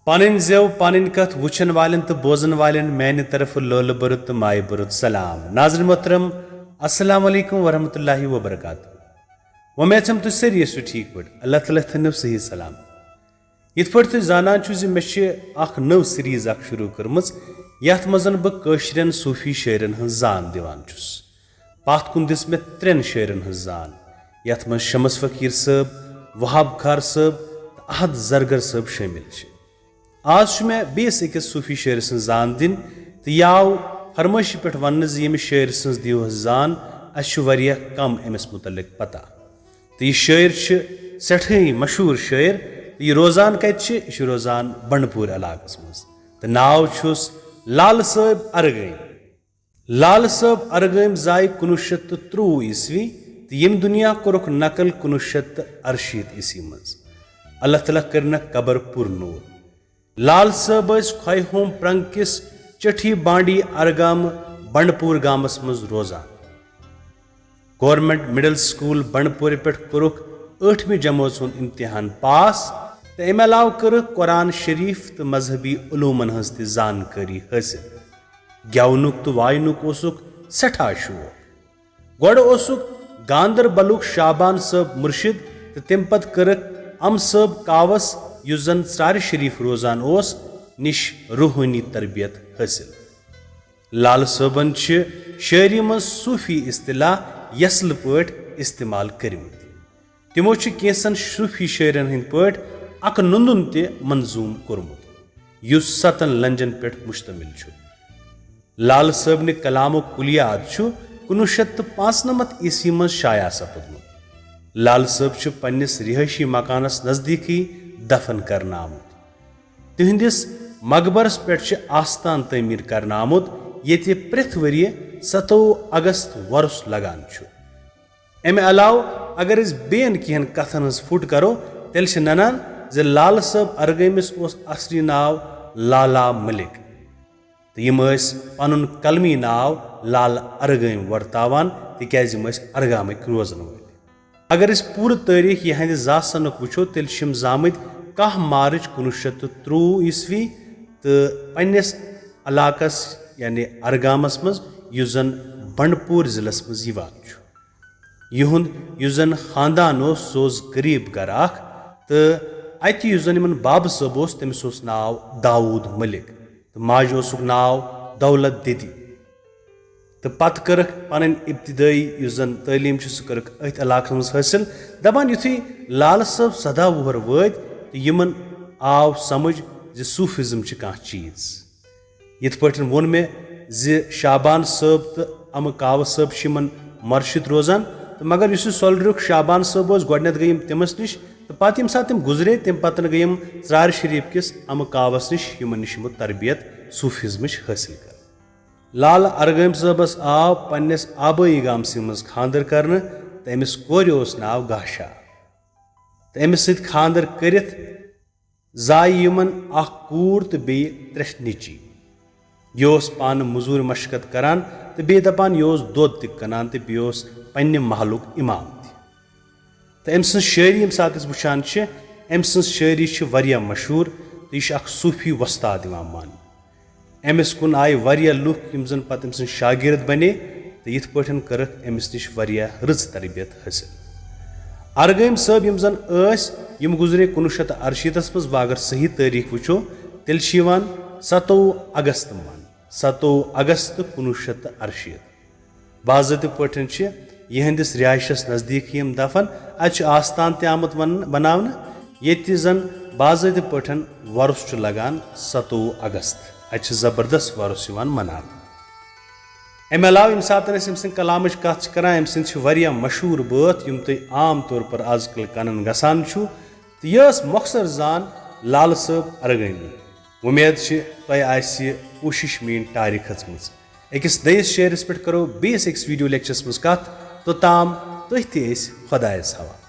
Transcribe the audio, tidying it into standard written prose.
पन जेव पन कथ वुचन वालन तो बोजन वालन मैंने तरफ लोल बरुत तो माय बरुत सलाम। नाज़रीन मोहतरम अस्सलाम वालेकुम वरहमतुल्लाहि वबरकातुहू। उम्मीद हम तुझ सारी ٲسِو ठीक पट अल्लाह ताला थनो सही सलाम। यिथ पट तुझ जानान छु जे मे नव सीरीज शुरू कर्मज यथ मजन बह कशरन सूफी शायरन हंज जान दिवान छुस। पत कुन दिस मे 3 शायरन हंज जान यथ मज शमस फकीर साहब, वहाब खार साहब, अहद जरगर साहब शामिल छ। आज मे बेस अकिस सूफी शायर सं जान दिन तो याव फरमाइश पे वन यमिस शायर सं दिव जान अस कम अमिस मुतलिक पता। तो यह शायर सठे मशहूर शायर। तो यह रोजान कत रोजान बंडपुर इलाकस मज। तो नाव छुस लाल साहब अरगम। लाल साहब अरगम जाय 1953 ईस्वी तो यम दुनिया कोरुक नकल 1968 ईस्वी मज। अल्लाह ताला करन कबर पुर नूर। लाल साहब ख्वाहोम प्रंग किस चठी बांडी अरगाम बंडपुर गामस मज रोजान। गवर्नमेंट मिडल स्कूल बंडपुर पे कोरुक 8वीं जमात हुंद इम्तिहान पास। तो अमे अलाव कर कुरान शरीफ तो मजहबी उलूमन हंस त जानकारी हासिल। गेवनुक तो वायनुक ओसुक सठा शौक। गोड़ ओसुक गांदरबलुक शाबान साहब मुर्शिद तो तम पत करक अम साहब कावस युस जन चार शरीफ रोजान ओस निश रूहानी तरबियत हासिल। लाल साहबन शायरी मज सूफी इस्तिलाह यसल पट इस्तेमाल करमत। तिमो कैसन सूफी शायरन हंद पट अक नुंदुन ते मंजूम कोरमुत युस 7 लंजन पे मुश्तमिल छु। लाल साहब ने कलामो कुलियात 1995 ईस्वी मज शाया सपदमुत। लाल साहब पन्निस रिहायशी मकानस नजदीक दफन करना आमुत। तिहंदिस मकबरस पे आस्तान तमीर करना आमुत ये प्रेथ वरिये 27 अगस्त वर्ष लगान छु। अमे अलाव अगर बेन कहन कथन हज फुट करो तेल ननान जे लाल साहब अरगमिस असली नाव लाला मलिक। तो यम पनुन कलमी नाव लाल अरगम वर्तावान तिकाज यम अरगामिक रोजन वाल। अगर पूर तारीख यहंद जासनुक वुचो तेल जामत 1 मार्च 1953 ईस्वी तो पन्निस इलाकस यानी अरगामस मज युस जन बंडपुर जिलस मज यिवान छु। युहुंद युस जन खानदान ओस सोज गरीब घर अख। तो अत युस जन इमन बाब साहब ओस तमिस ओस नाव दाऊद मलिक। तो माज ओसुक नाव दौलत दीदी। तो पत करक पन इब्तिदाई युस जन तालीम सह करक अथ इलाकस मज हासिल। दपान युथी लाल साहब 17 वुहर वत तो यमन आव समझ जे सूफिज्म कह चीज। यथ पठन वोन मे जे शाबान साहब तो अम काव साहब मर्शिद रोजान। तो मगर युस सोलरुक शाबान साहब गोडनथ गयम तमस निश। तो पत यम सात गुजरे तम पतन गयम त्रार शरीफ किस अम कावस निश यमन निश तरबियत सूफिज्म हासिल कर। लाल अरगम साहबस आव पन्निस आबाई गामस मज खानदर करन। तो अमिस कोर ओस नाव गाशा। तो अमिस सत खानदर करित जाय यमन अख कूर तो बे 3 निची। यह पान मजूर मशकत करान तो बे दपान यह दोद त कनान तो बे पन्ने महलुक इमाम त। तो अम सं शायरी यम सात वुचान अम सं शायरी वारिया मशहूर। तो यह सूफी वस्ताद मान। अमिस कुन आय वारिया लुक यम जन पत अम सं शागिर्द बने। तो यिथ पठन करक अमिस निश वारिया रज तरबियत हासिल। अरगम साहब यम जन यम गुजरे 1968 मज। अगर सही तारीख वुचो तेल 27 अगस्त मान 27 अगस्त 1968 बाज़ाब्त पठन यहंदिस रिहायशस नजदीक यम दफन। अत आस्तान त आमत बनावन ये जन बाज़ाब्त पठन वर्ष लगान 27 अगस्त। अत जबरदस्त वर्ष मनान। अमे अलाव यम सात कलाम कत कर अम सर मशहूर बात यम तुम आम तौर पर आजकल कनन गसान छु। तो यह मखसर जान लाल साहब अरगमी। उम्मीद तुम कोशिश मीन टारी खचम। अकिस नयस शेयरस पे करो बेस अकिस वीडियो लेक्चरस मज कत। तो ताम तुह खुदायस हवाले।